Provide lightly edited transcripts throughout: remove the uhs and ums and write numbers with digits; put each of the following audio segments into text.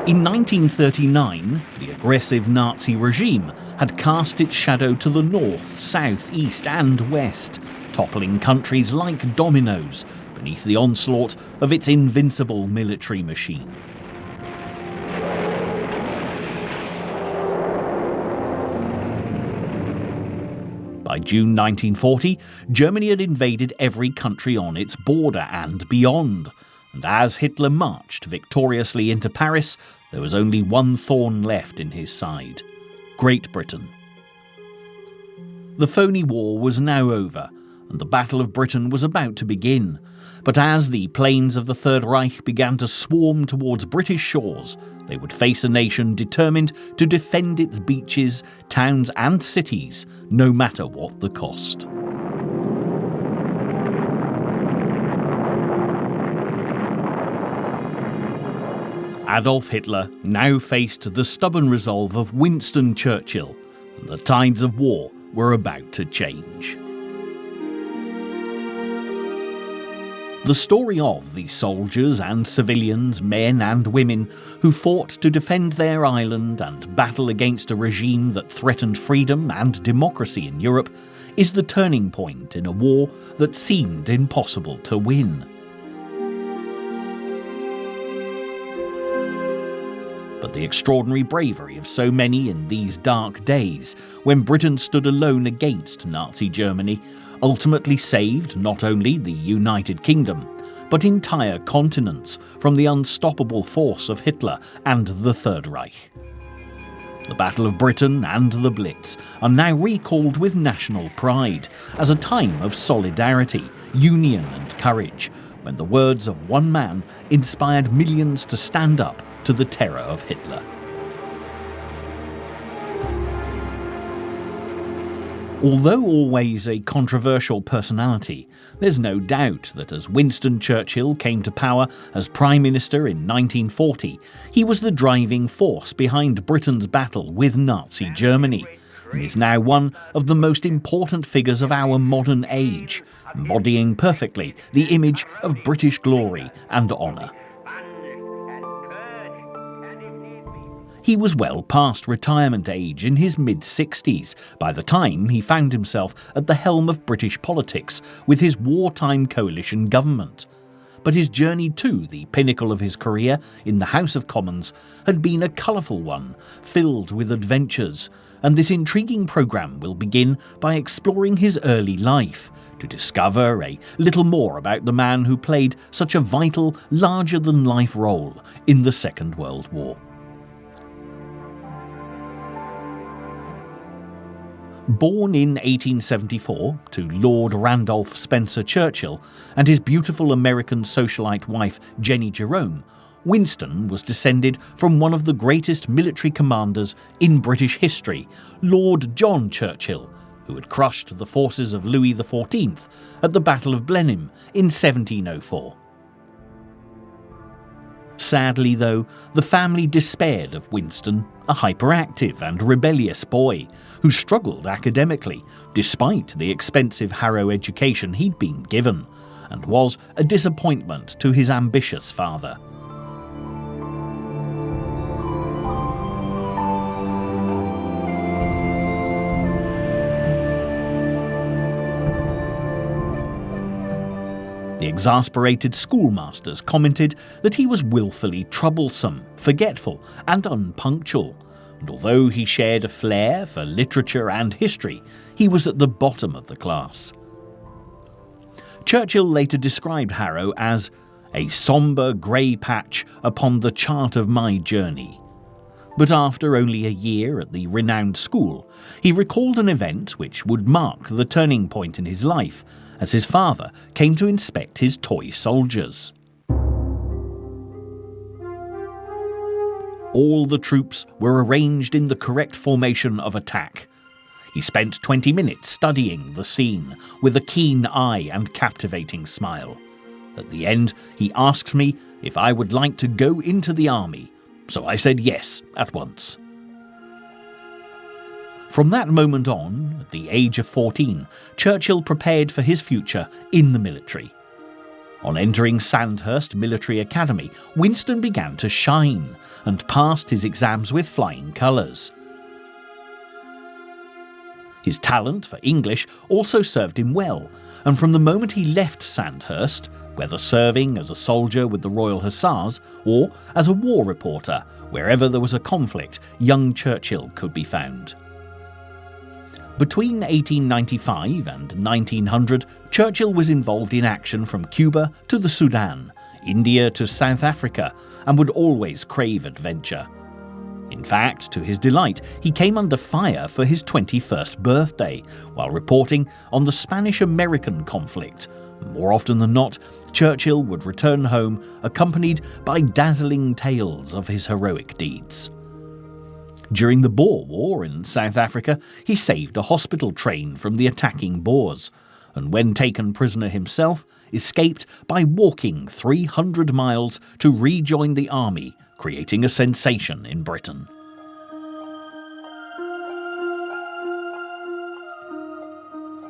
In 1939, the aggressive Nazi regime had cast its shadow to the north, south, east and west, toppling countries like dominoes beneath the onslaught of its invincible military machine. By June 1940, Germany had invaded every country on its border and beyond, and as Hitler marched victoriously into Paris, there was only one thorn left in his side: Great Britain. The phony war was now over, and the Battle of Britain was about to begin. But as the planes of the Third Reich began to swarm towards British shores, they would face a nation determined to defend its beaches, towns and cities, no matter what the cost. Adolf Hitler now faced the stubborn resolve of Winston Churchill, and the tides of war were about to change. The story of the soldiers and civilians, men and women, who fought to defend their island and battle against a regime that threatened freedom and democracy in Europe, is the turning point in a war that seemed impossible to win. But the extraordinary bravery of so many in these dark days, when Britain stood alone against Nazi Germany, ultimately saved not only the United Kingdom, but entire continents from the unstoppable force of Hitler and the Third Reich. The Battle of Britain and the Blitz are now recalled with national pride as a time of solidarity, union and courage, when the words of one man inspired millions to stand up to the terror of Hitler. Although always a controversial personality, there's no doubt that as Winston Churchill came to power as Prime Minister in 1940, he was the driving force behind Britain's battle with Nazi Germany, and is now one of the most important figures of our modern age, embodying perfectly the image of British glory and honour. He was well past retirement age in his mid-60s by the time he found himself at the helm of British politics with his wartime coalition government. But his journey to the pinnacle of his career in the House of Commons had been a colourful one, filled with adventures, and this intriguing programme will begin by exploring his early life, to discover a little more about the man who played such a vital, larger-than-life role in the Second World War. Born in 1874 to Lord Randolph Spencer Churchill and his beautiful American socialite wife Jenny Jerome, Winston was descended from one of the greatest military commanders in British history, Lord John Churchill, who had crushed the forces of Louis XIV at the Battle of Blenheim in 1704. Sadly, though, the family despaired of Winston, a hyperactive and rebellious boy who struggled academically despite the expensive Harrow education he'd been given, and was a disappointment to his ambitious father. The exasperated schoolmasters commented that he was willfully troublesome, forgetful and unpunctual, and although he shared a flair for literature and history, he was at the bottom of the class. Churchill later described Harrow as a sombre grey patch upon the chart of my journey. But after only a year at the renowned school, he recalled an event which would mark the turning point in his life, as his father came to inspect his toy soldiers. All the troops were arranged in the correct formation of attack. He spent 20 minutes studying the scene with a keen eye and captivating smile. At the end, he asked me if I would like to go into the army, so I said yes at once. From that moment on, at the age of 14, Churchill prepared for his future in the military. On entering Sandhurst Military Academy, Winston began to shine and passed his exams with flying colours. His talent for English also served him well, and from the moment he left Sandhurst, whether serving as a soldier with the Royal Hussars or as a war reporter, wherever there was a conflict, young Churchill could be found. Between 1895 and 1900, Churchill was involved in action from Cuba to the Sudan, India to South Africa, and would always crave adventure. In fact, to his delight, he came under fire for his 21st birthday while reporting on the Spanish-American conflict. More often than not, Churchill would return home accompanied by dazzling tales of his heroic deeds. During the Boer War in South Africa, he saved a hospital train from the attacking Boers, and when taken prisoner himself, escaped by walking 300 miles to rejoin the army, creating a sensation in Britain.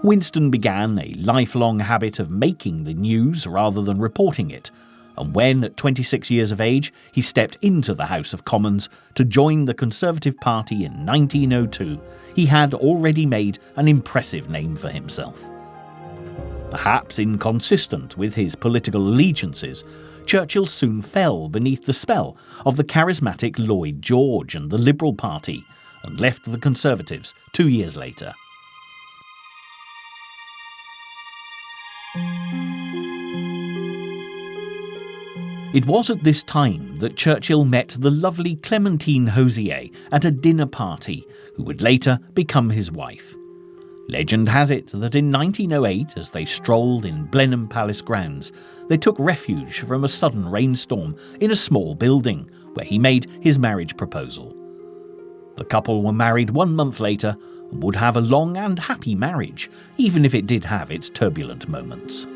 Winston began a lifelong habit of making the news rather than reporting it, and when, at 26 years of age, he stepped into the House of Commons to join the Conservative Party in 1902, he had already made an impressive name for himself. Perhaps inconsistent with his political allegiances, Churchill soon fell beneath the spell of the charismatic Lloyd George and the Liberal Party, and left the Conservatives 2 years later. It was at this time that Churchill met the lovely Clementine Hosier at a dinner party, who would later become his wife. Legend has it that in 1908, as they strolled in Blenheim Palace grounds, they took refuge from a sudden rainstorm in a small building, where he made his marriage proposal. The couple were married 1 month later and would have a long and happy marriage, even if it did have its turbulent moments.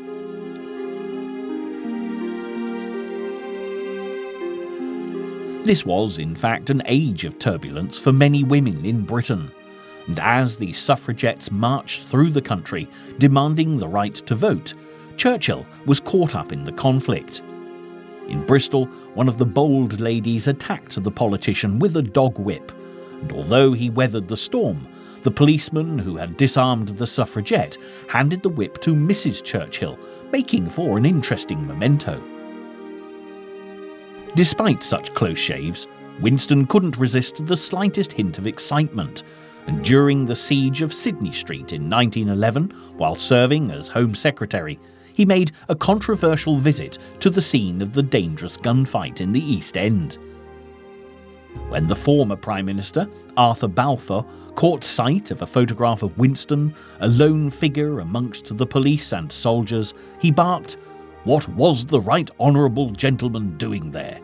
This was, in fact, an age of turbulence for many women in Britain, and as the suffragettes marched through the country demanding the right to vote, Churchill was caught up in the conflict. In Bristol, one of the bold ladies attacked the politician with a dog whip, and although he weathered the storm, the policeman who had disarmed the suffragette handed the whip to Mrs. Churchill, making for an interesting memento. Despite such close shaves, Winston couldn't resist the slightest hint of excitement, and during the siege of Sydney Street in 1911, while serving as Home Secretary, he made a controversial visit to the scene of the dangerous gunfight in the East End. When the former Prime Minister, Arthur Balfour, caught sight of a photograph of Winston, a lone figure amongst the police and soldiers, he barked, "What was the right honourable gentleman doing there?"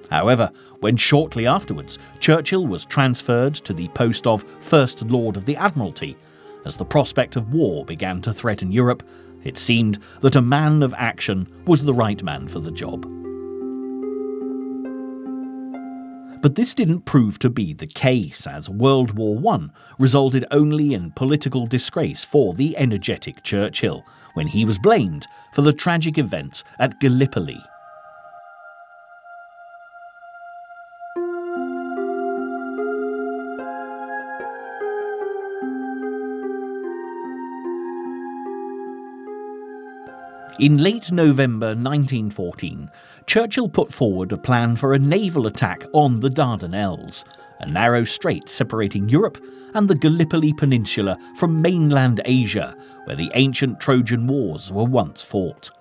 However, when shortly afterwards Churchill was transferred to the post of First Lord of the Admiralty, as the prospect of war began to threaten Europe, it seemed that a man of action was the right man for the job. But this didn't prove to be the case, as World War I resulted only in political disgrace for the energetic Churchill, when he was blamed for the tragic events at Gallipoli. In late November 1914, Churchill put forward a plan for a naval attack on the Dardanelles, a narrow strait separating Europe and the Gallipoli Peninsula from mainland Asia, where the ancient Trojan Wars were once fought.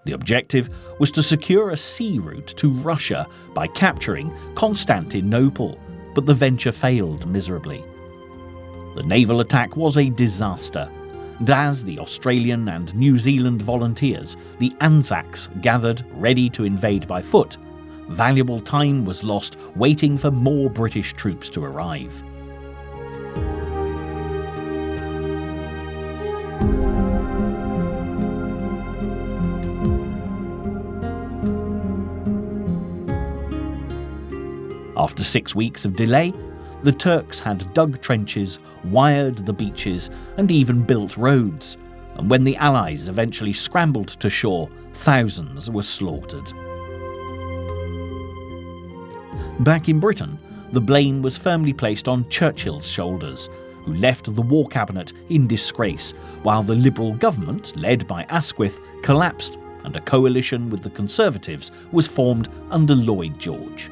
The objective was to secure a sea route to Russia by capturing Constantinople, but the venture failed miserably. The naval attack was a disaster, and as the Australian and New Zealand volunteers, the Anzacs, gathered ready to invade by foot, valuable time was lost waiting for more British troops to arrive. After 6 weeks of delay, the Turks had dug trenches, wired the beaches, and even built roads. and when the Allies eventually scrambled to shore, thousands were slaughtered. Back in Britain, the blame was firmly placed on Churchill's shoulders, who left the War Cabinet in disgrace, while the Liberal government, led by Asquith, collapsed and a coalition with the Conservatives was formed under Lloyd George.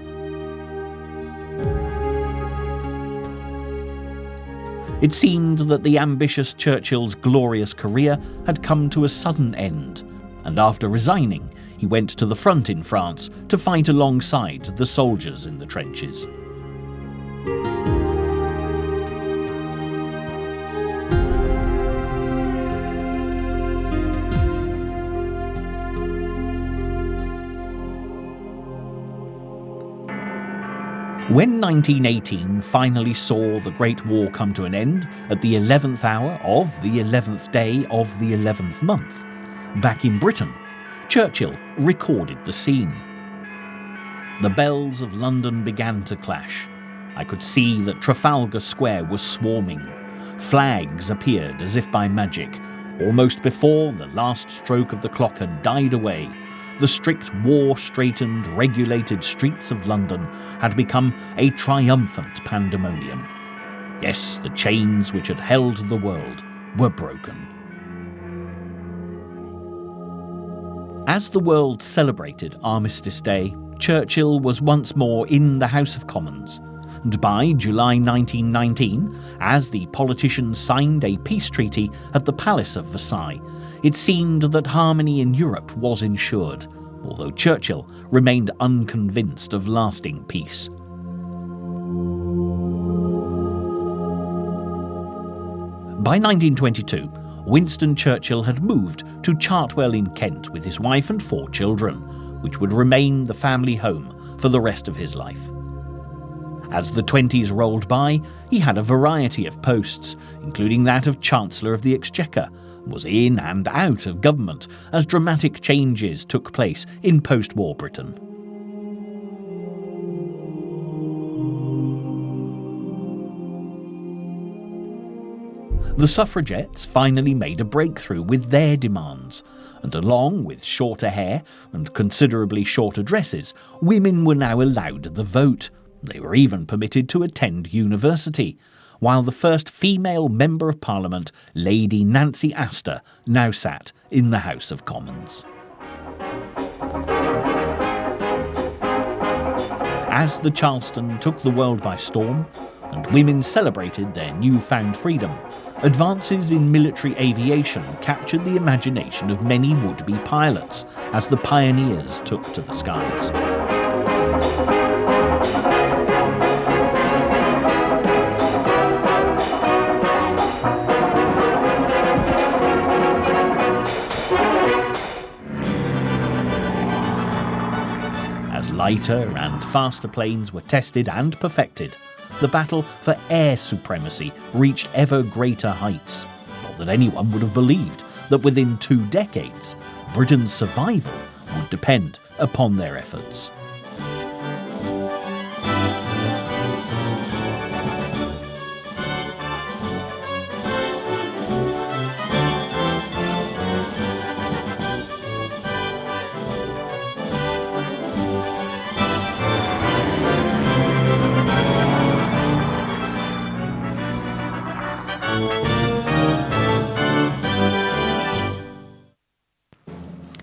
It seemed that the ambitious Churchill's glorious career had come to a sudden end, and after resigning, he went to the front in France to fight alongside the soldiers in the trenches. When 1918 finally saw the Great War come to an end at the 11th hour of the 11th day of the 11th month, back in Britain, Churchill recorded the scene. The bells of London began to clash. I could see that Trafalgar Square was swarming. Flags appeared as if by magic. Almost before the last stroke of the clock had died away, the strict war-straightened, regulated streets of London had become a triumphant pandemonium. Yes, the chains which had held the world were broken. As the world celebrated Armistice Day, Churchill was once more in the House of Commons, and by July 1919, as the politicians signed a peace treaty at the Palace of Versailles, it seemed that harmony in Europe was ensured, although Churchill remained unconvinced of lasting peace. By 1922, Winston Churchill had moved to Chartwell in Kent with his wife and 4 children, which would remain the family home for the rest of his life. As the 20s rolled by, he had a variety of posts, including that of Chancellor of the Exchequer, was in and out of government as dramatic changes took place in post-war Britain. The suffragettes finally made a breakthrough with their demands, and along with shorter hair and considerably shorter dresses, women were now allowed the vote. They were even permitted to attend university, while the first female Member of Parliament, Lady Nancy Astor, now sat in the House of Commons. As the Charleston took the world by storm, and women celebrated their newfound freedom, advances in military aviation captured the imagination of many would-be pilots as the pioneers took to the skies. As lighter and faster planes were tested and perfected, the battle for air supremacy reached ever greater heights. Not that anyone would have believed that within 2 decades, Britain's survival would depend upon their efforts.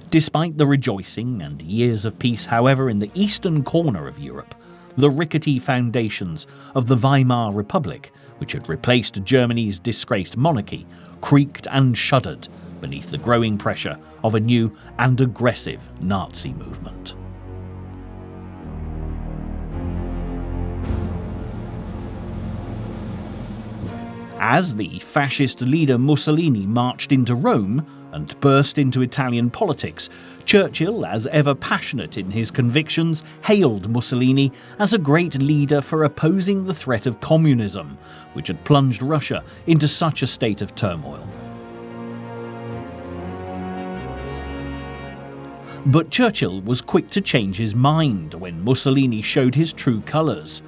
Despite the rejoicing and years of peace, however, in the eastern corner of Europe, the rickety foundations of the Weimar Republic, which had replaced Germany's disgraced monarchy, creaked and shuddered beneath the growing pressure of a new and aggressive Nazi movement. As the fascist leader Mussolini marched into Rome and burst into Italian politics, Churchill, as ever passionate in his convictions, hailed Mussolini as a great leader for opposing the threat of communism, which had plunged Russia into such a state of turmoil. But Churchill was quick to change his mind when Mussolini showed his true colours.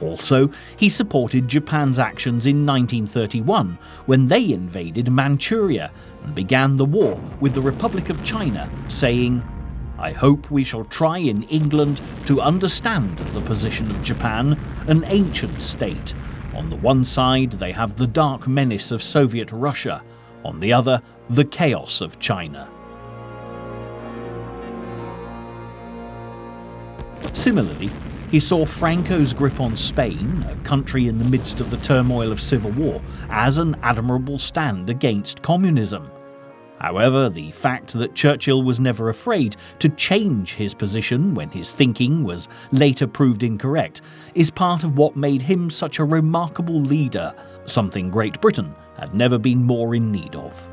Also, he supported Japan's actions in 1931 when they invaded Manchuria, and began the war with the Republic of China, saying, "I hope we shall try in England to understand the position of Japan, an ancient state. On the one side they have the dark menace of Soviet Russia, on the other the chaos of China." Similarly, he saw Franco's grip on Spain, a country in the midst of the turmoil of civil war, as an admirable stand against communism. However, the fact that Churchill was never afraid to change his position when his thinking was later proved incorrect is part of what made him such a remarkable leader, something Great Britain had never been more in need of.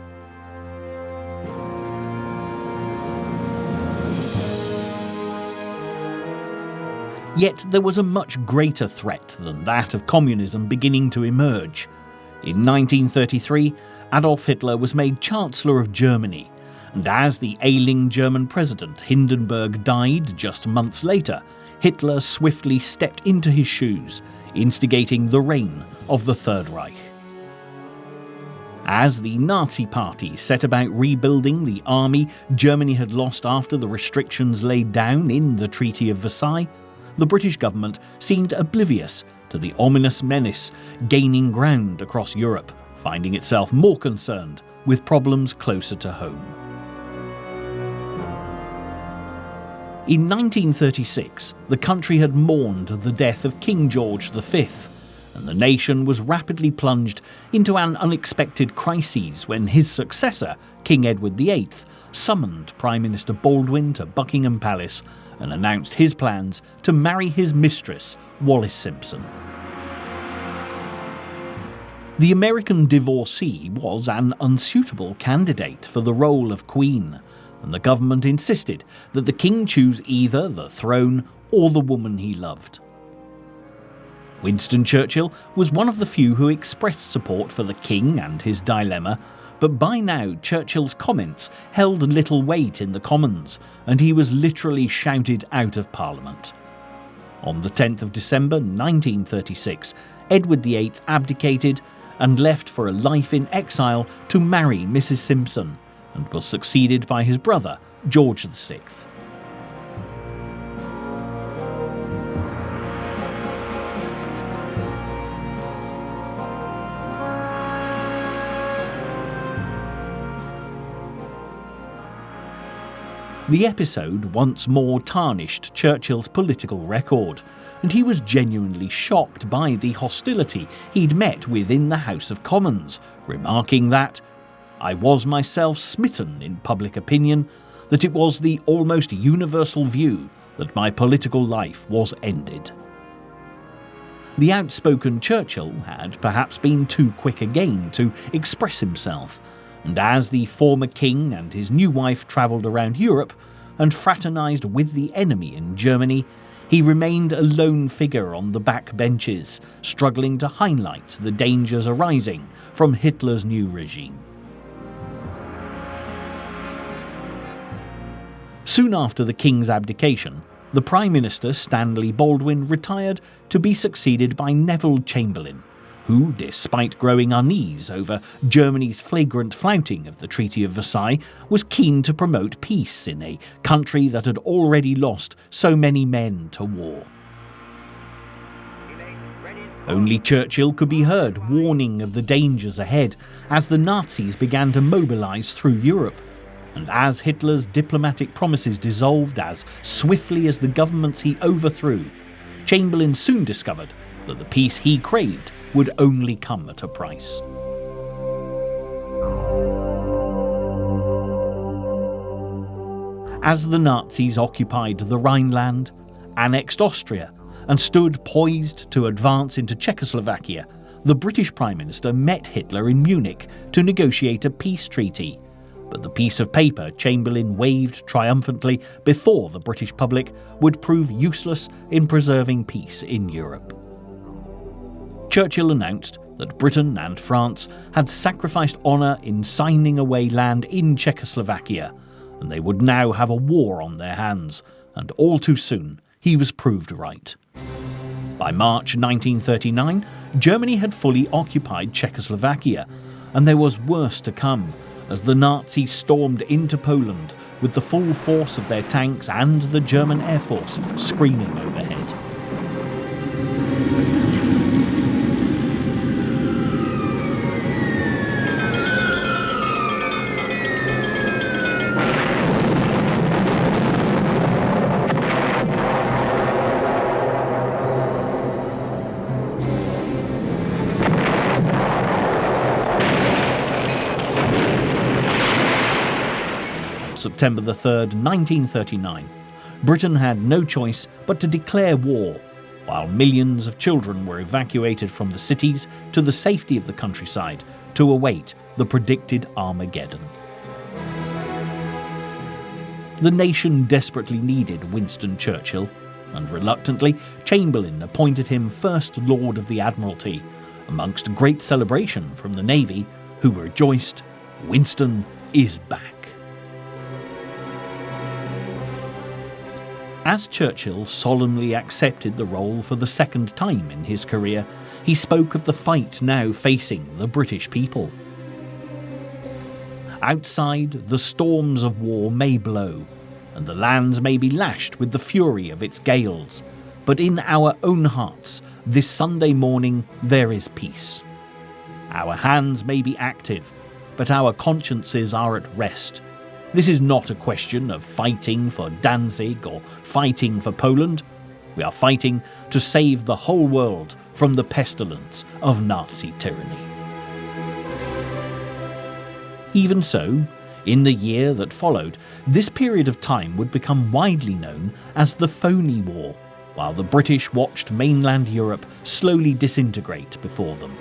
Yet there was a much greater threat than that of communism beginning to emerge. In 1933, Adolf Hitler was made Chancellor of Germany, and as the ailing German president Hindenburg died just months later, Hitler swiftly stepped into his shoes, instigating the reign of the Third Reich. As the Nazi Party set about rebuilding the army Germany had lost after the restrictions laid down in the Treaty of Versailles, the British government seemed oblivious to the ominous menace gaining ground across Europe, finding itself more concerned with problems closer to home. In 1936, the country had mourned the death of King George V, and the nation was rapidly plunged into an unexpected crisis when his successor, King Edward VIII, summoned Prime Minister Baldwin to Buckingham Palace and announced his plans to marry his mistress, Wallis Simpson. The American divorcee was an unsuitable candidate for the role of Queen, and the government insisted that the king choose either the throne or the woman he loved. Winston Churchill was one of the few who expressed support for the king and his dilemma, but by now Churchill's comments held little weight in the Commons, and he was literally shouted out of Parliament. On the 10th of December 1936, Edward VIII abdicated and left for a life in exile to marry Mrs. Simpson, and was succeeded by his brother, George VI. The episode once more tarnished Churchill's political record, and he was genuinely shocked by the hostility he'd met within the House of Commons, remarking that, "I was myself smitten in public opinion, that it was the almost universal view that my political life was ended." The outspoken Churchill had perhaps been too quick again to express himself, and as the former king and his new wife travelled around Europe and fraternised with the enemy in Germany, he remained a lone figure on the back benches, struggling to highlight the dangers arising from Hitler's new regime. Soon after the king's abdication, the Prime Minister Stanley Baldwin retired to be succeeded by Neville Chamberlain, who, despite growing unease over Germany's flagrant flouting of the Treaty of Versailles, was keen to promote peace in a country that had already lost so many men to war. Only Churchill could be heard warning of the dangers ahead as the Nazis began to mobilise through Europe, and as Hitler's diplomatic promises dissolved as swiftly as the governments he overthrew, Chamberlain soon discovered that the peace he craved would only come at a price. As the Nazis occupied the Rhineland, annexed Austria, and stood poised to advance into Czechoslovakia, the British Prime Minister met Hitler in Munich to negotiate a peace treaty. But the piece of paper Chamberlain waved triumphantly before the British public would prove useless in preserving peace in Europe. Churchill announced that Britain and France had sacrificed honour in signing away land in Czechoslovakia, and they would now have a war on their hands, and all too soon he was proved right. By March 1939, Germany had fully occupied Czechoslovakia, and there was worse to come, as the Nazis stormed into Poland with the full force of their tanks and the German Air Force screaming overhead. September the 3rd, 1939, Britain had no choice but to declare war, while millions of children were evacuated from the cities to the safety of the countryside to await the predicted Armageddon. The nation desperately needed Winston Churchill, and reluctantly, Chamberlain appointed him First Lord of the Admiralty, amongst great celebration from the Navy, who rejoiced, Winston is back. As Churchill solemnly accepted the role for the second time in his career, he spoke of the fight now facing the British people. Outside, the storms of war may blow, and the lands may be lashed with the fury of its gales, but in our own hearts, this Sunday morning, there is peace. Our hands may be active, but our consciences are at rest. This is not a question of fighting for Danzig or fighting for Poland. We are fighting to save the whole world from the pestilence of Nazi tyranny. Even so, in the year that followed, this period of time would become widely known as the Phoney War, while the British watched mainland Europe slowly disintegrate before them.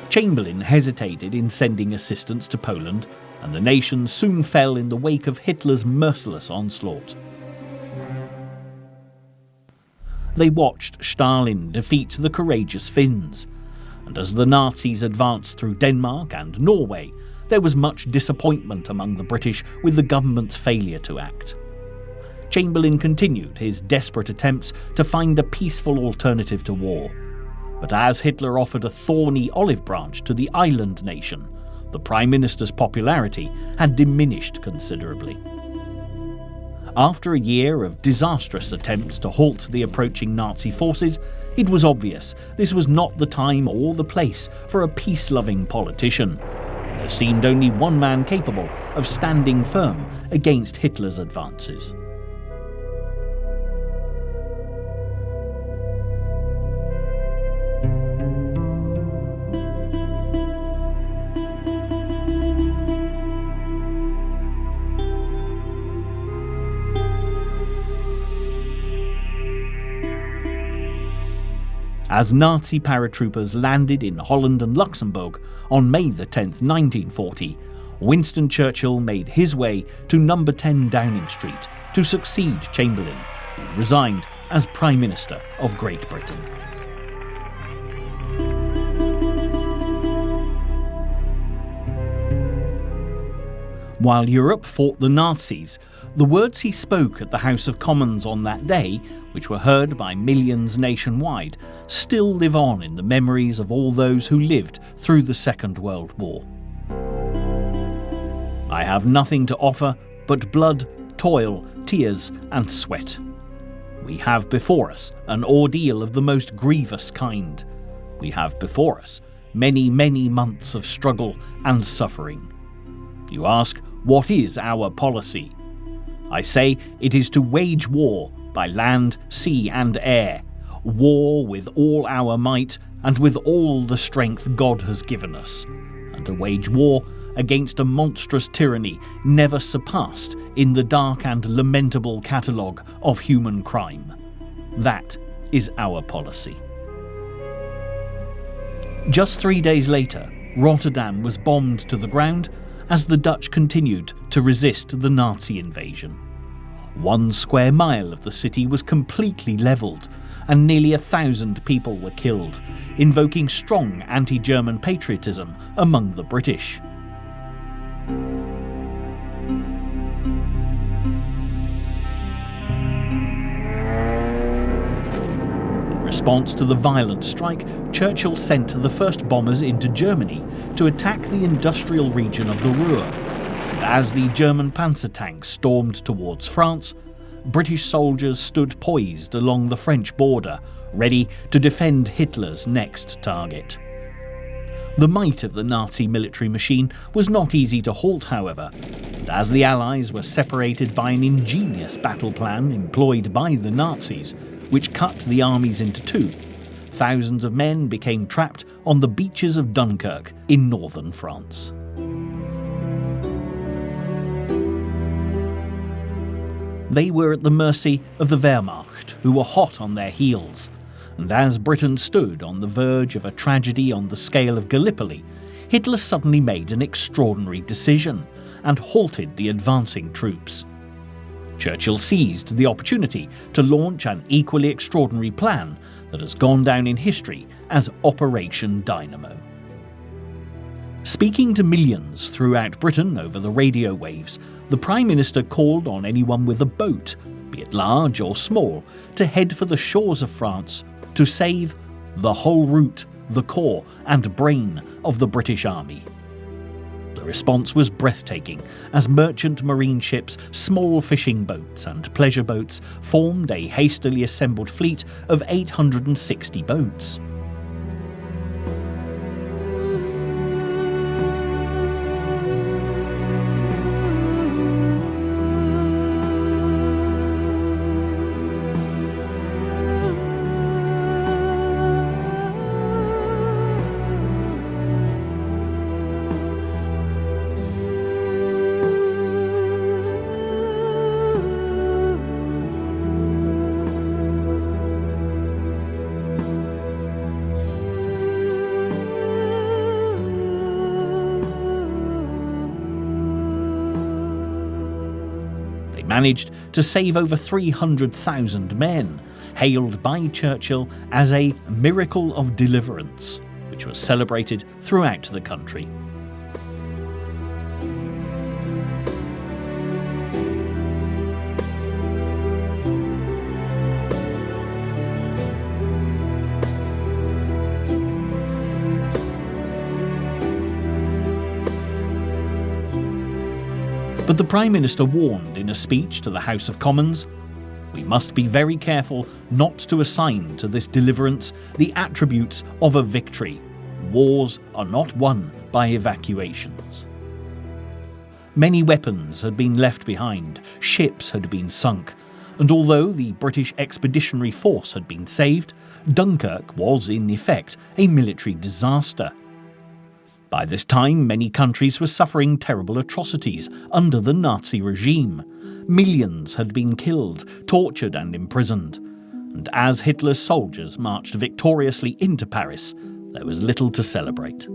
Chamberlain hesitated in sending assistance to Poland, and the nation soon fell in the wake of Hitler's merciless onslaught. They watched Stalin defeat the courageous Finns, and as the Nazis advanced through Denmark and Norway, there was much disappointment among the British with the government's failure to act. Chamberlain continued his desperate attempts to find a peaceful alternative to war. But as Hitler offered a thorny olive branch to the island nation, the Prime Minister's popularity had diminished considerably. After a year of disastrous attempts to halt the approaching Nazi forces, it was obvious this was not the time or the place for a peace-loving politician. There seemed only one man capable of standing firm against Hitler's advances. As Nazi paratroopers landed in Holland and Luxembourg on May 10, 1940, Winston Churchill made his way to number 10 Downing Street to succeed Chamberlain, who resigned as Prime Minister of Great Britain. While Europe fought the Nazis, the words he spoke at the House of Commons on that day, which were heard by millions nationwide, still live on in the memories of all those who lived through the Second World War. I have nothing to offer but blood, toil, tears and sweat. We have before us an ordeal of the most grievous kind. We have before us many, many months of struggle and suffering. You ask, what is our policy? I say it is to wage war by land, sea and air, war with all our might and with all the strength God has given us, and to wage war against a monstrous tyranny never surpassed in the dark and lamentable catalogue of human crime. That is our policy. Just 3 days later, Rotterdam was bombed to the ground as the Dutch continued to resist the Nazi invasion. 1 square mile of the city was completely levelled, and nearly 1,000 people were killed, invoking strong anti-German patriotism among the British. In response to the violent strike, Churchill sent the first bombers into Germany to attack the industrial region of the Ruhr. And as the German panzer tanks stormed towards France, British soldiers stood poised along the French border, ready to defend Hitler's next target. The might of the Nazi military machine was not easy to halt, however, and as the Allies were separated by an ingenious battle plan employed by the Nazis, which cut the armies into two, thousands of men became trapped on the beaches of Dunkirk in northern France. They were at the mercy of the Wehrmacht, who were hot on their heels, and as Britain stood on the verge of a tragedy on the scale of Gallipoli, Hitler suddenly made an extraordinary decision and halted the advancing troops. Churchill seized the opportunity to launch an equally extraordinary plan that has gone down in history as Operation Dynamo. Speaking to millions throughout Britain over the radio waves, the Prime Minister called on anyone with a boat, be it large or small, to head for the shores of France to save the whole route, the core and brain of the British Army. The response was breathtaking as merchant marine ships, small fishing boats and pleasure boats formed a hastily assembled fleet of 860 boats. Managed to save over 300,000 men, hailed by Churchill as a miracle of deliverance, which was celebrated throughout the country. But the Prime Minister warned in a speech to the House of Commons, "We must be very careful not to assign to this deliverance the attributes of a victory. Wars are not won by evacuations." Many weapons had been left behind, ships had been sunk, and although the British Expeditionary Force had been saved, Dunkirk was in effect a military disaster. By this time, many countries were suffering terrible atrocities under the Nazi regime. Millions had been killed, tortured and imprisoned. And as Hitler's soldiers marched victoriously into Paris, there was little to celebrate.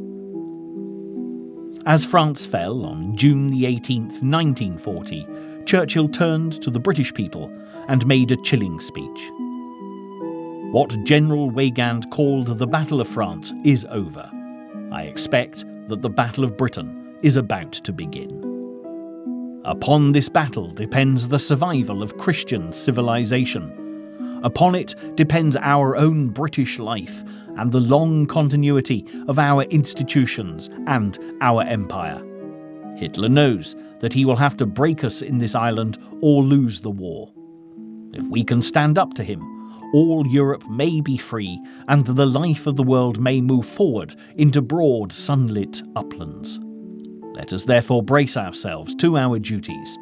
As France fell on June the 18th, 1940, Churchill turned to the British people and made a chilling speech. "What General Weygand called the Battle of France is over. I expect that the Battle of Britain is about to begin. Upon this battle depends the survival of Christian civilization. Upon it depends our own British life and the long continuity of our institutions and our empire. Hitler knows that he will have to break us in this island or lose the war. If we can stand up to him, all Europe may be free, and the life of the world may move forward into broad, sunlit uplands. Let us therefore brace ourselves to our duties,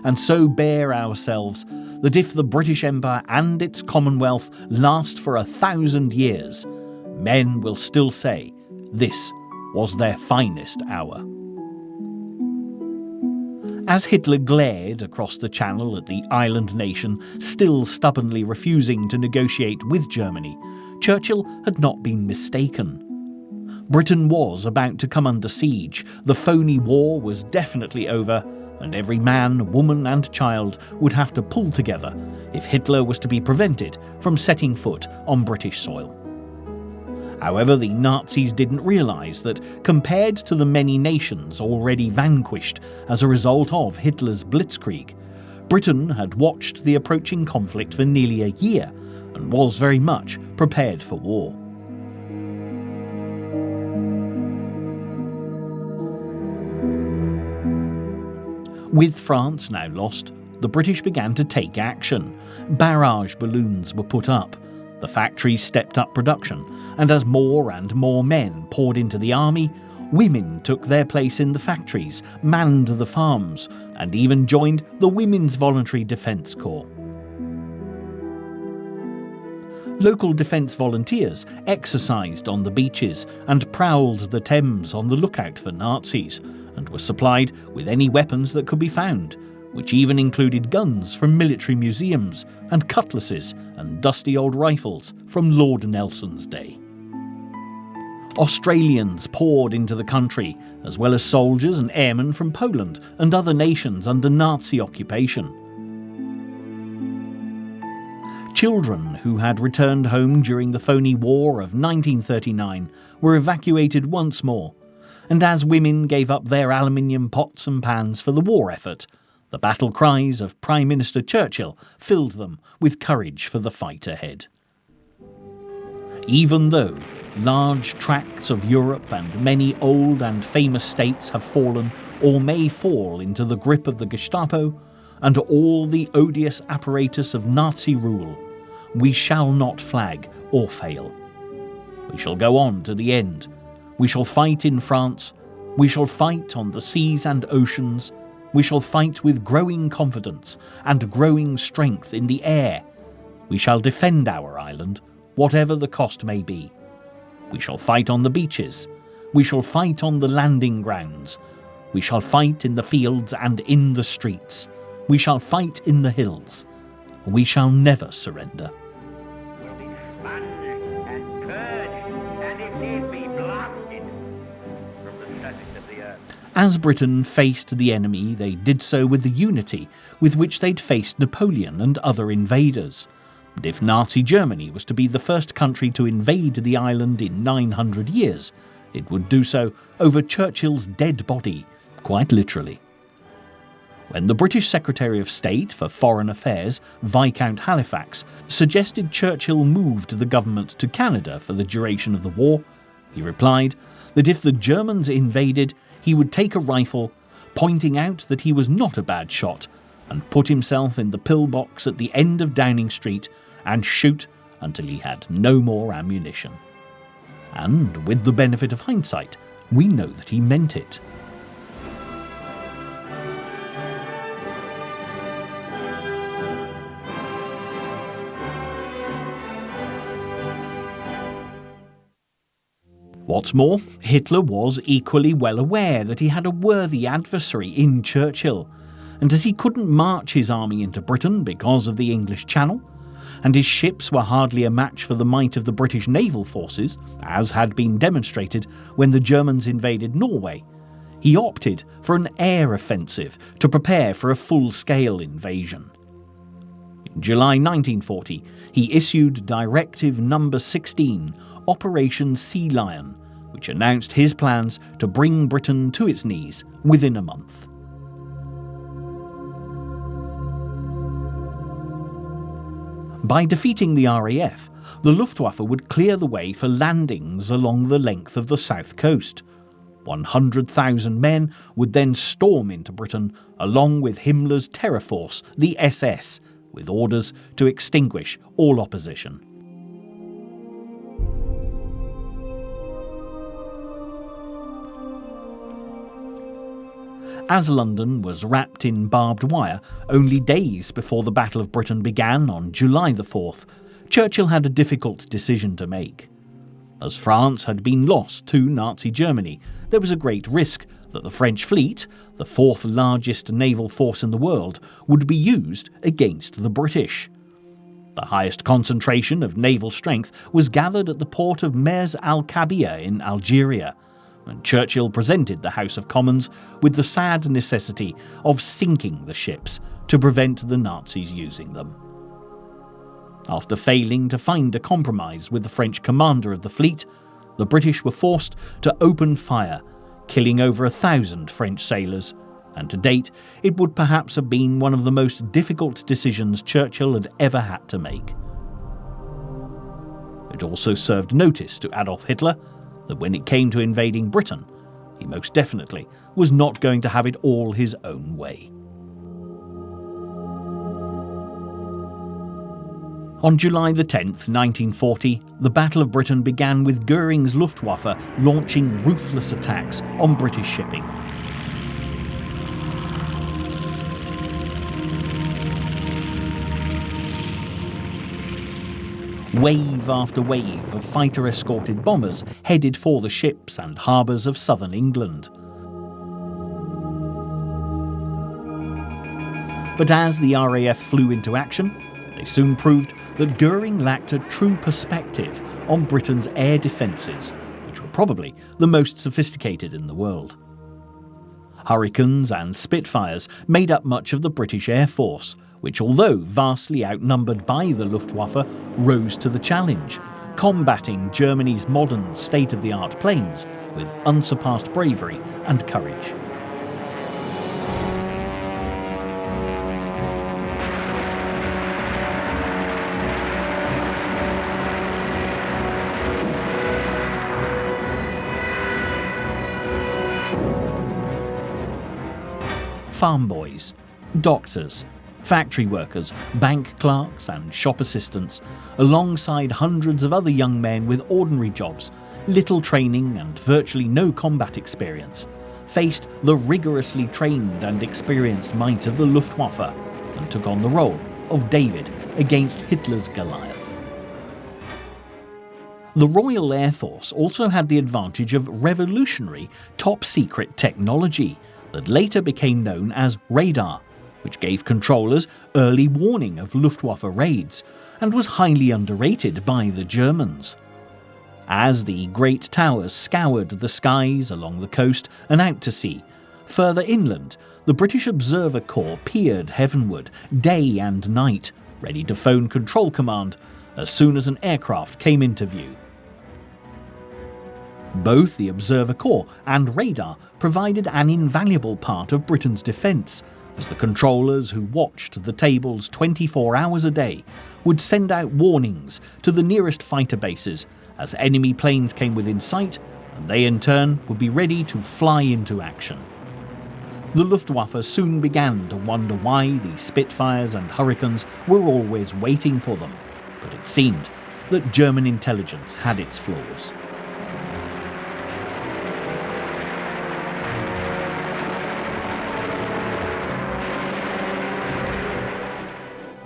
and so bear ourselves that if the British Empire and its Commonwealth last for 1,000 years, men will still say this was their finest hour." As Hitler glared across the Channel at the island nation still stubbornly refusing to negotiate with Germany, Churchill had not been mistaken. Britain was about to come under siege, the phoney war was definitely over, and every man, woman and child would have to pull together if Hitler was to be prevented from setting foot on British soil. However, the Nazis didn't realise that, compared to the many nations already vanquished as a result of Hitler's blitzkrieg, Britain had watched the approaching conflict for nearly a year and was very much prepared for war. With France now lost, the British began to take action. Barrage balloons were put up, the factories stepped up production, and as more and more men poured into the army, women took their place in the factories, manned the farms, and even joined the Women's Voluntary Defence Corps. Local defence volunteers exercised on the beaches and prowled the Thames on the lookout for Nazis, and were supplied with any weapons that could be found, which even included guns from military museums and cutlasses and dusty old rifles from Lord Nelson's day. Australians poured into the country, as well as soldiers and airmen from Poland and other nations under Nazi occupation. Children who had returned home during the phoney war of 1939 were evacuated once more, and as women gave up their aluminium pots and pans for the war effort, the battle cries of Prime Minister Churchill filled them with courage for the fight ahead. Even though large tracts of Europe and many old and famous states have fallen or may fall into the grip of the Gestapo and all the odious apparatus of Nazi rule, we shall not flag or fail. We shall go on to the end. We shall fight in France. We shall fight on the seas and oceans. We shall fight with growing confidence and growing strength in the air. We shall defend our island, whatever the cost may be. We shall fight on the beaches. We shall fight on the landing grounds. We shall fight in the fields and in the streets. We shall fight in the hills. We shall never surrender. Will be sponged and purged, and if need be blasted from the surface of the earth. As Britain faced the enemy, they did so with the unity with which they'd faced Napoleon and other invaders. And if Nazi Germany was to be the first country to invade the island in 900 years, it would do so over Churchill's dead body, quite literally. When the British Secretary of State for Foreign Affairs, Viscount Halifax, suggested Churchill moved the government to Canada for the duration of the war, he replied that if the Germans invaded, he would take a rifle, pointing out that he was not a bad shot, and put himself in the pillbox at the end of Downing Street and shoot until he had no more ammunition. And with the benefit of hindsight, we know that he meant it. What's more, Hitler was equally well aware that he had a worthy adversary in Churchill, and as he couldn't march his army into Britain because of the English Channel, and his ships were hardly a match for the might of the British naval forces, as had been demonstrated when the Germans invaded Norway, he opted for an air offensive to prepare for a full-scale invasion. In July 1940, he issued Directive No. 16, Operation Sea Lion, which announced his plans to bring Britain to its knees within a month. By defeating the RAF, the Luftwaffe would clear the way for landings along the length of the south coast. 100,000 men would then storm into Britain along with Himmler's terror force, the SS, with orders to extinguish all opposition. As London was wrapped in barbed wire only days before the Battle of Britain began on July the 4th, Churchill had a difficult decision to make. As France had been lost to Nazi Germany, there was a great risk that the French fleet, the fourth largest naval force in the world, would be used against the British. The highest concentration of naval strength was gathered at the port of Mers al-Kabia in Algeria, and Churchill presented the House of Commons with the sad necessity of sinking the ships to prevent the Nazis using them. After failing to find a compromise with the French commander of the fleet, the British were forced to open fire, killing over 1,000 French sailors, and to date it would perhaps have been one of the most difficult decisions Churchill had ever had to make. It also served notice to Adolf Hitler that when it came to invading Britain, he most definitely was not going to have it all his own way. On July the 10th, 1940, the Battle of Britain began with Göring's Luftwaffe launching ruthless attacks on British shipping. Wave after wave of fighter-escorted bombers headed for the ships and harbours of southern England. But as the RAF flew into action, they soon proved that Göring lacked a true perspective on Britain's air defences, which were probably the most sophisticated in the world. Hurricanes and Spitfires made up much of the British Air Force, which, although vastly outnumbered by the Luftwaffe, rose to the challenge, combating Germany's modern state-of-the-art planes with unsurpassed bravery and courage. Farm boys, doctors, factory workers, bank clerks and shop assistants, alongside hundreds of other young men with ordinary jobs, little training and virtually no combat experience, faced the rigorously trained and experienced might of the Luftwaffe and took on the role of David against Hitler's Goliath. The Royal Air Force also had the advantage of revolutionary, top-secret technology that later became known as radar, which gave controllers early warning of Luftwaffe raids and was highly underrated by the Germans. As the great towers scoured the skies along the coast and out to sea, further inland, the British Observer Corps peered heavenward day and night, ready to phone control command as soon as an aircraft came into view. Both the Observer Corps and radar provided an invaluable part of Britain's defence, as the controllers who watched the tables 24 hours a day would send out warnings to the nearest fighter bases as enemy planes came within sight, and they in turn would be ready to fly into action. The Luftwaffe soon began to wonder why the Spitfires and Hurricanes were always waiting for them, but it seemed that German intelligence had its flaws.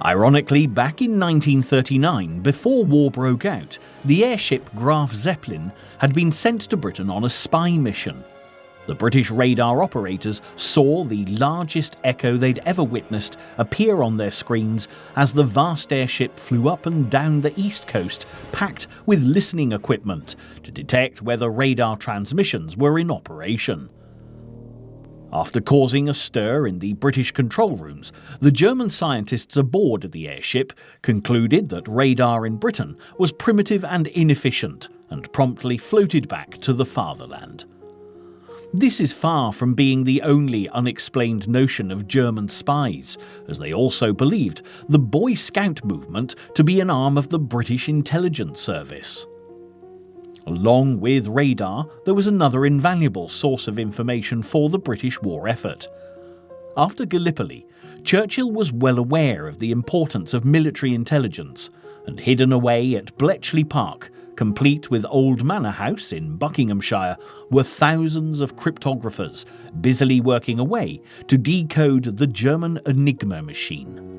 Ironically, back in 1939, before war broke out, the airship Graf Zeppelin had been sent to Britain on a spy mission. The British radar operators saw the largest echo they'd ever witnessed appear on their screens as the vast airship flew up and down the east coast, packed with listening equipment to detect whether radar transmissions were in operation. After causing a stir in the British control rooms, the German scientists aboard the airship concluded that radar in Britain was primitive and inefficient, and promptly floated back to the fatherland. This is far from being the only unexplained notion of German spies, as they also believed the Boy Scout movement to be an arm of the British intelligence service. Along with radar, there was another invaluable source of information for the British war effort. After Gallipoli, Churchill was well aware of the importance of military intelligence, and hidden away at Bletchley Park, complete with Old Manor House in Buckinghamshire, were thousands of cryptographers busily working away to decode the German Enigma machine.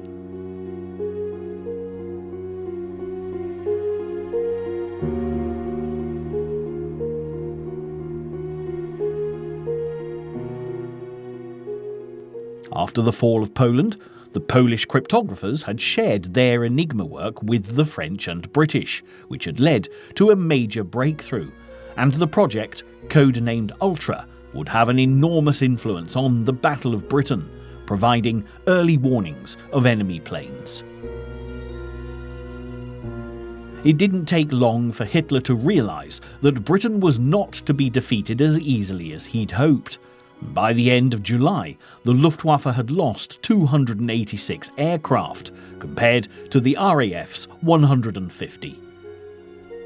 After the fall of Poland, the Polish cryptographers had shared their Enigma work with the French and British, which had led to a major breakthrough, and the project, codenamed Ultra, would have an enormous influence on the Battle of Britain, providing early warnings of enemy planes. It didn't take long for Hitler to realise that Britain was not to be defeated as easily as he'd hoped. By the end of July, the Luftwaffe had lost 286 aircraft, compared to the RAF's 150.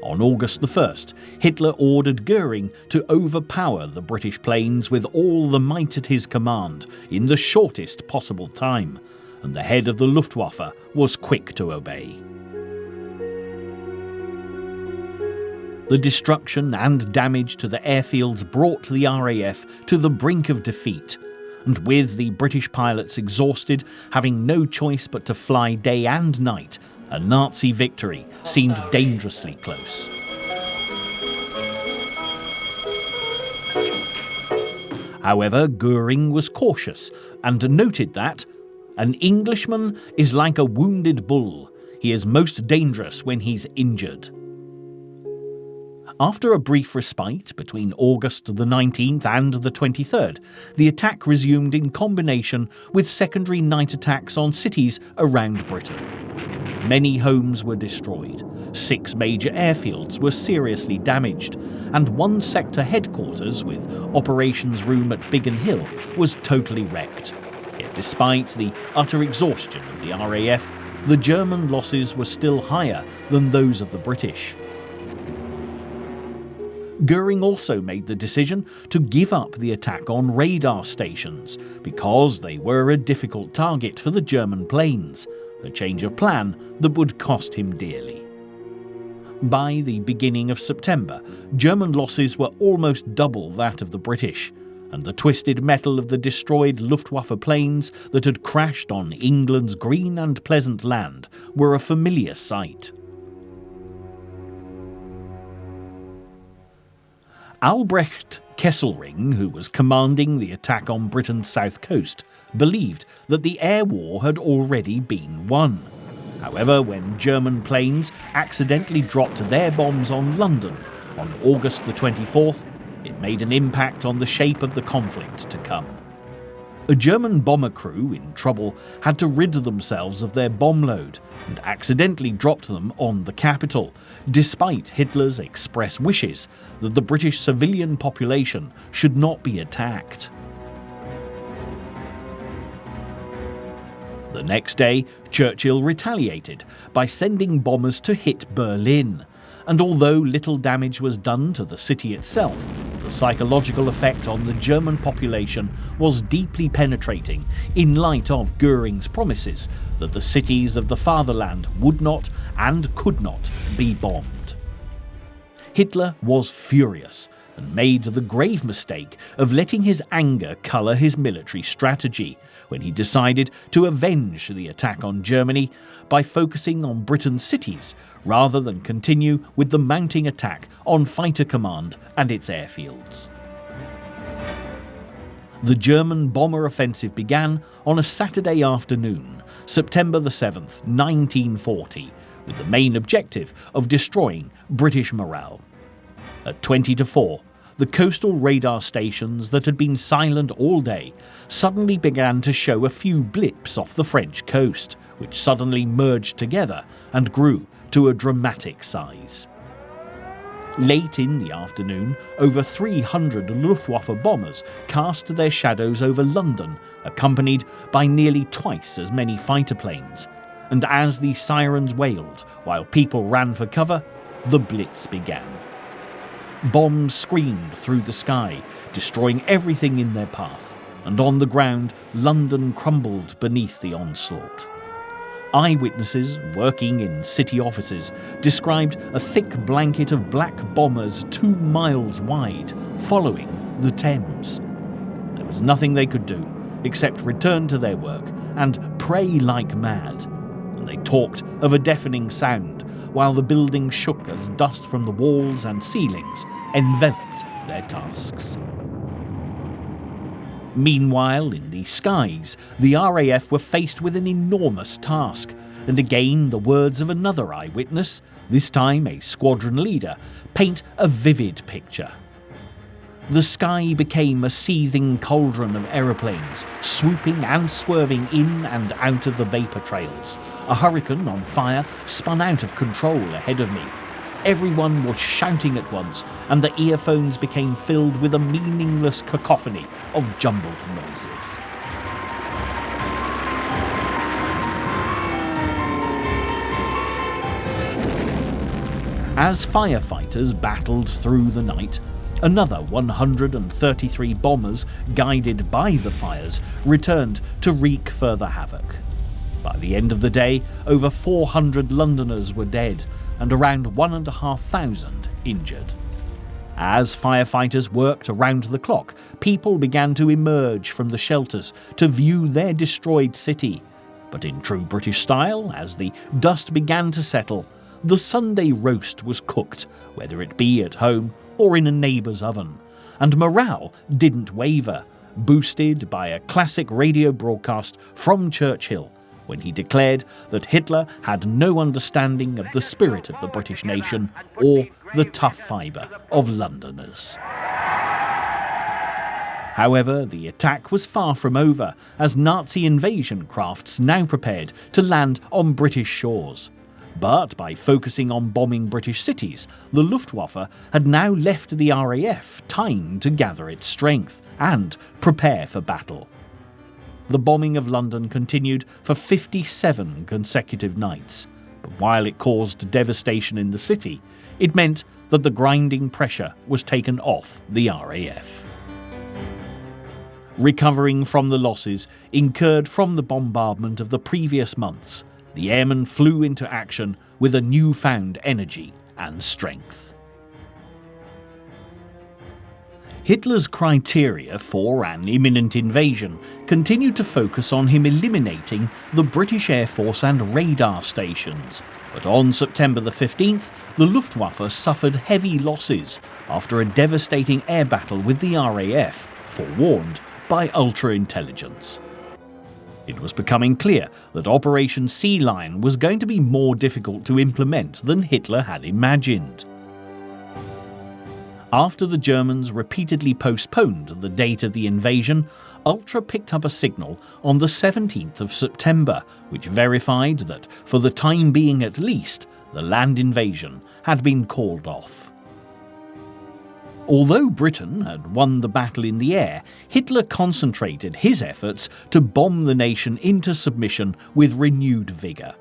On August the 1st, Hitler ordered Goering to overpower the British planes with all the might at his command in the shortest possible time, and the head of the Luftwaffe was quick to obey. The destruction and damage to the airfields brought the RAF to the brink of defeat, and with the British pilots exhausted, having no choice but to fly day and night, a Nazi victory seemed dangerously close. However, Goering was cautious and noted that an Englishman is like a wounded bull. He is most dangerous when he's injured. After a brief respite between August the 19th and the 23rd, the attack resumed in combination with secondary night attacks on cities around Britain. Many homes were destroyed, 6 major airfields were seriously damaged, and one sector headquarters with operations room at Biggin Hill was totally wrecked. Yet despite the utter exhaustion of the RAF, the German losses were still higher than those of the British. Goering also made the decision to give up the attack on radar stations because they were a difficult target for the German planes, a change of plan that would cost him dearly. By the beginning of September, German losses were almost double that of the British, and the twisted metal of the destroyed Luftwaffe planes that had crashed on England's green and pleasant land were a familiar sight. Albrecht Kesselring, who was commanding the attack on Britain's south coast, believed that the air war had already been won. However, when German planes accidentally dropped their bombs on London on August the 24th, it made an impact on the shape of the conflict to come. A German bomber crew in trouble had to rid themselves of their bomb load and accidentally dropped them on the capital, despite Hitler's express wishes that the British civilian population should not be attacked. The next day, Churchill retaliated by sending bombers to hit Berlin, and although little damage was done to the city itself, the psychological effect on the German population was deeply penetrating in light of Goering's promises that the cities of the fatherland would not and could not be bombed. Hitler was furious and made the grave mistake of letting his anger colour his military strategy when he decided to avenge the attack on Germany by focusing on Britain's cities rather than continue with the mounting attack on Fighter Command and its airfields. The German bomber offensive began on a Saturday afternoon, September the 7th, 1940, with the main objective of destroying British morale. At 20-4, the coastal radar stations that had been silent all day suddenly began to show a few blips off the French coast, which suddenly merged together and grew to a dramatic size. Late in the afternoon, over 300 Luftwaffe bombers cast their shadows over London, accompanied by nearly twice as many fighter planes. And as the sirens wailed while people ran for cover, the Blitz began. Bombs screamed through the sky, destroying everything in their path, and on the ground, London crumbled beneath the onslaught. Eyewitnesses working in city offices described a thick blanket of black bombers 2 miles wide, following the Thames. There was nothing they could do except return to their work and pray like mad, and they talked of a deafening sound while the building shook as dust from the walls and ceilings enveloped their tasks. Meanwhile, in the skies, the RAF were faced with an enormous task, and again the words of another eyewitness, this time a squadron leader, paint a vivid picture. The sky became a seething cauldron of aeroplanes, swooping and swerving in and out of the vapour trails. A hurricane on fire spun out of control ahead of me. Everyone was shouting at once, and the earphones became filled with a meaningless cacophony of jumbled noises. As firefighters battled through the night, another 133 bombers, guided by the fires, returned to wreak further havoc. By the end of the day, over 400 Londoners were dead and around 1,500 injured. As firefighters worked around the clock, people began to emerge from the shelters to view their destroyed city. But in true British style, as the dust began to settle, the Sunday roast was cooked, whether it be at home or in a neighbour's oven, and morale didn't waver, boosted by a classic radio broadcast from Churchill, when he declared that Hitler had no understanding of the spirit of the British nation or the tough fibre of Londoners. However, the attack was far from over, as Nazi invasion crafts now prepared to land on British shores. But by focusing on bombing British cities, the Luftwaffe had now left the RAF time to gather its strength and prepare for battle. The bombing of London continued for 57 consecutive nights, but while it caused devastation in the city, it meant that the grinding pressure was taken off the RAF. Recovering from the losses incurred from the bombardment of the previous months, the airmen flew into action with a newfound energy and strength. Hitler's criteria for an imminent invasion continued to focus on him eliminating the British Air Force and radar stations, but on September the 15th, the Luftwaffe suffered heavy losses after a devastating air battle with the RAF, forewarned by ultra-intelligence. It was becoming clear that Operation Sea Lion was going to be more difficult to implement than Hitler had imagined. After the Germans repeatedly postponed the date of the invasion, Ultra picked up a signal on the 17th of September, which verified that, for the time being at least, the land invasion had been called off. Although Britain had won the battle in the air, Hitler concentrated his efforts to bomb the nation into submission with renewed vigour.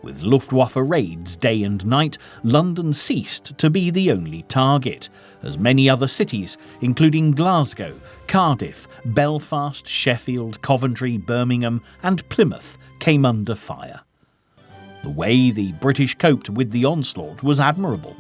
With Luftwaffe raids day and night, London ceased to be the only target, as many other cities, including Glasgow, Cardiff, Belfast, Sheffield, Coventry, Birmingham and Plymouth, came under fire. The way the British coped with the onslaught was admirable.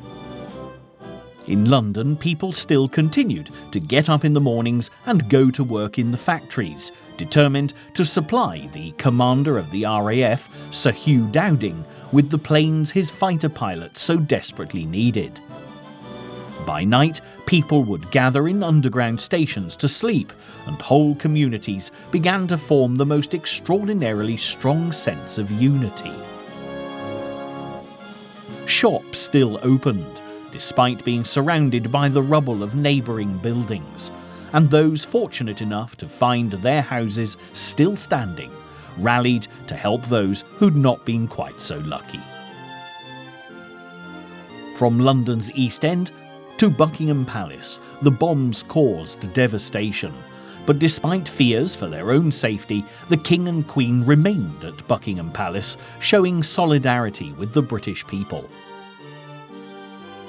In London, people still continued to get up in the mornings and go to work in the factories, determined to supply the commander of the RAF, Sir Hugh Dowding, with the planes his fighter pilots so desperately needed. By night, people would gather in underground stations to sleep, and whole communities began to form the most extraordinarily strong sense of unity. Shops still opened, despite being surrounded by the rubble of neighbouring buildings, and those fortunate enough to find their houses still standing rallied to help those who'd not been quite so lucky. From London's East End to Buckingham Palace, the bombs caused devastation, but despite fears for their own safety, the King and Queen remained at Buckingham Palace, showing solidarity with the British people.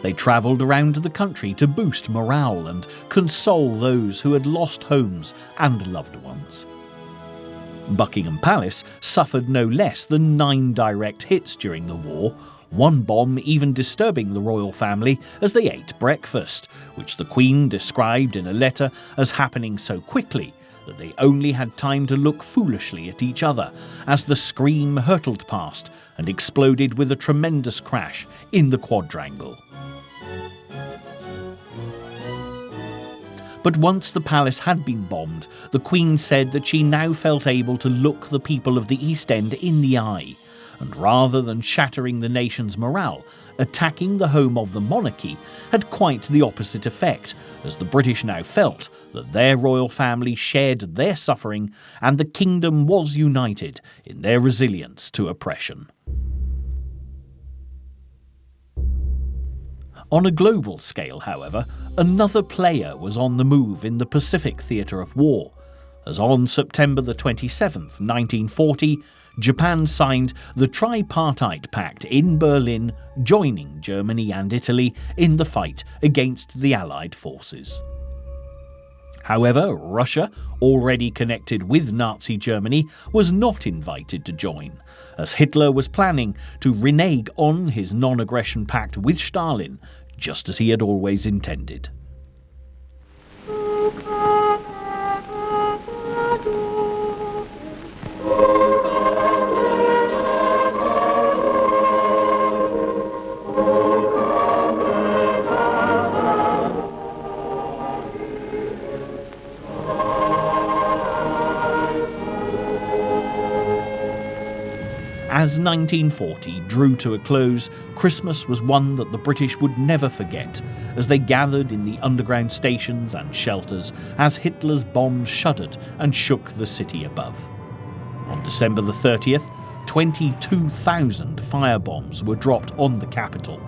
They travelled around the country to boost morale and console those who had lost homes and loved ones. Buckingham Palace suffered no less than 9 direct hits during the war, one bomb even disturbing the royal family as they ate breakfast, which the Queen described in a letter as happening so quickly that they only had time to look foolishly at each other as the scream hurtled past and exploded with a tremendous crash in the quadrangle. But once the palace had been bombed, the Queen said that she now felt able to look the people of the East End in the eye, and rather than shattering the nation's morale, attacking the home of the monarchy had quite the opposite effect, as the British now felt that their royal family shared their suffering and the kingdom was united in their resilience to oppression. On a global scale, however, another player was on the move in the Pacific theatre of war, as on September the 27th, 1940, Japan signed the Tripartite Pact in Berlin, joining Germany and Italy in the fight against the Allied forces. However, Russia, already connected with Nazi Germany, was not invited to join, as Hitler was planning to renege on his non-aggression pact with Stalin, just as he had always intended. As 1940 drew to a close, Christmas was one that the British would never forget, as they gathered in the underground stations and shelters as Hitler's bombs shuddered and shook the city above. On December the 30th, 22,000 firebombs were dropped on the capital,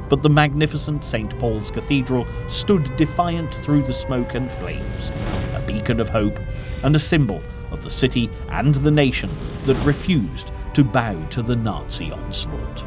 but the magnificent St. Paul's Cathedral stood defiant through the smoke and flames, a beacon of hope and a symbol of the city and the nation that refused to bow to the Nazi onslaught.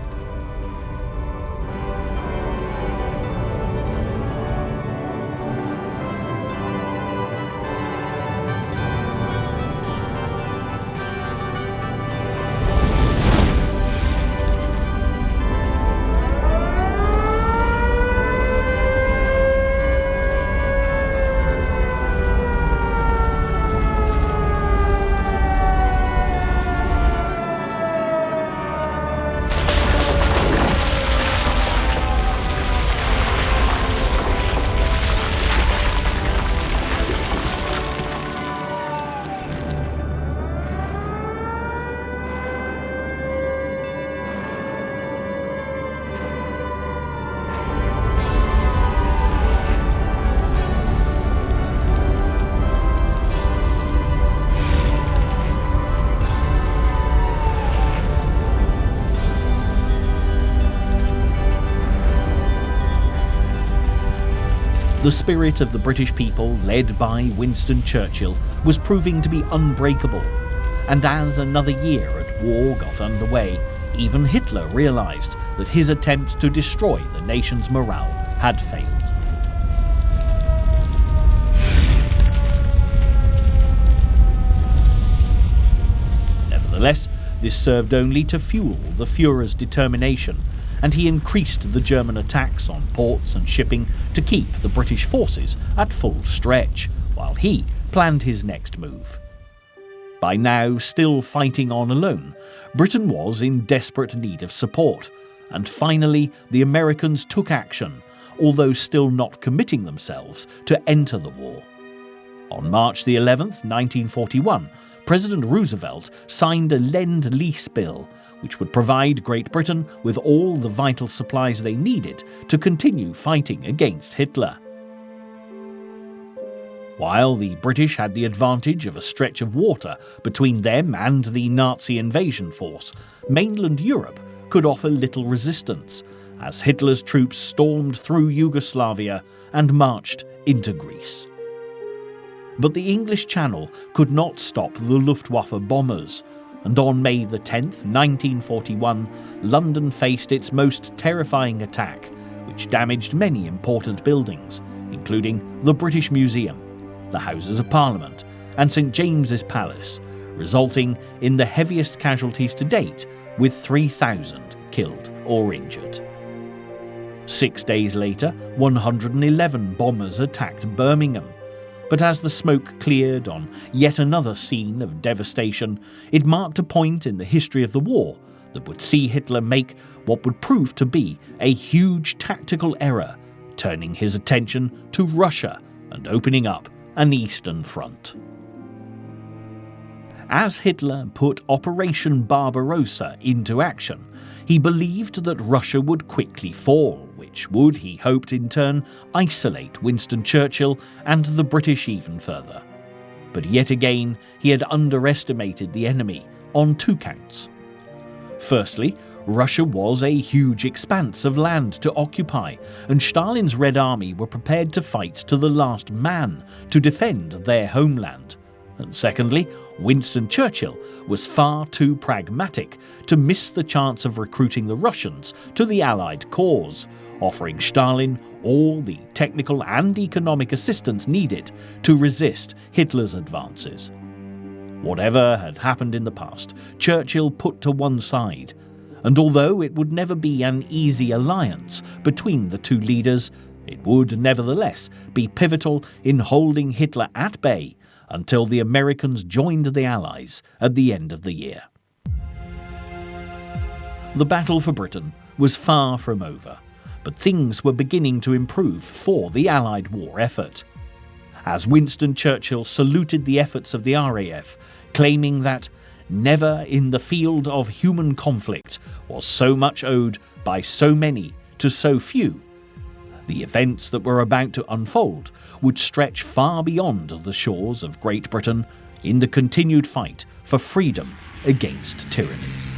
The spirit of the British people, led by Winston Churchill, was proving to be unbreakable, and as another year at war got underway, even Hitler realised that his attempt to destroy the nation's morale had failed. Nevertheless, this served only to fuel the Führer's determination, and he increased the German attacks on ports and shipping to keep the British forces at full stretch, while he planned his next move. By now, still fighting on alone, Britain was in desperate need of support, and finally the Americans took action, although still not committing themselves to enter the war. On March the 11th, 1941, President Roosevelt signed a Lend-Lease bill, which would provide Great Britain with all the vital supplies they needed to continue fighting against Hitler. While the British had the advantage of a stretch of water between them and the Nazi invasion force, mainland Europe could offer little resistance, as Hitler's troops stormed through Yugoslavia and marched into Greece. But the English Channel could not stop the Luftwaffe bombers, and on May the 10th, 1941, London faced its most terrifying attack, which damaged many important buildings, including the British Museum, the Houses of Parliament, and St James's Palace, resulting in the heaviest casualties to date, with 3,000 killed or injured. 6 days later, 111 bombers attacked Birmingham, but as the smoke cleared on yet another scene of devastation, it marked a point in the history of the war that would see Hitler make what would prove to be a huge tactical error, turning his attention to Russia and opening up an Eastern Front. As Hitler put Operation Barbarossa into action, he believed that Russia would quickly fall, which would, he hoped, in turn isolate Winston Churchill and the British even further. But yet again, he had underestimated the enemy on two counts. Firstly, Russia was a huge expanse of land to occupy, and Stalin's Red Army were prepared to fight to the last man to defend their homeland, And secondly, Winston Churchill was far too pragmatic to miss the chance of recruiting the Russians to the Allied cause, offering Stalin all the technical and economic assistance needed to resist Hitler's advances. Whatever had happened in the past, Churchill put to one side, and although it would never be an easy alliance between the two leaders, it would nevertheless be pivotal in holding Hitler at bay until the Americans joined the Allies at the end of the year. The battle for Britain was far from over, but things were beginning to improve for the Allied war effort. As Winston Churchill saluted the efforts of the RAF, claiming that never in the field of human conflict was so much owed by so many to so few, the events that were about to unfold would stretch far beyond the shores of Great Britain in the continued fight for freedom against tyranny.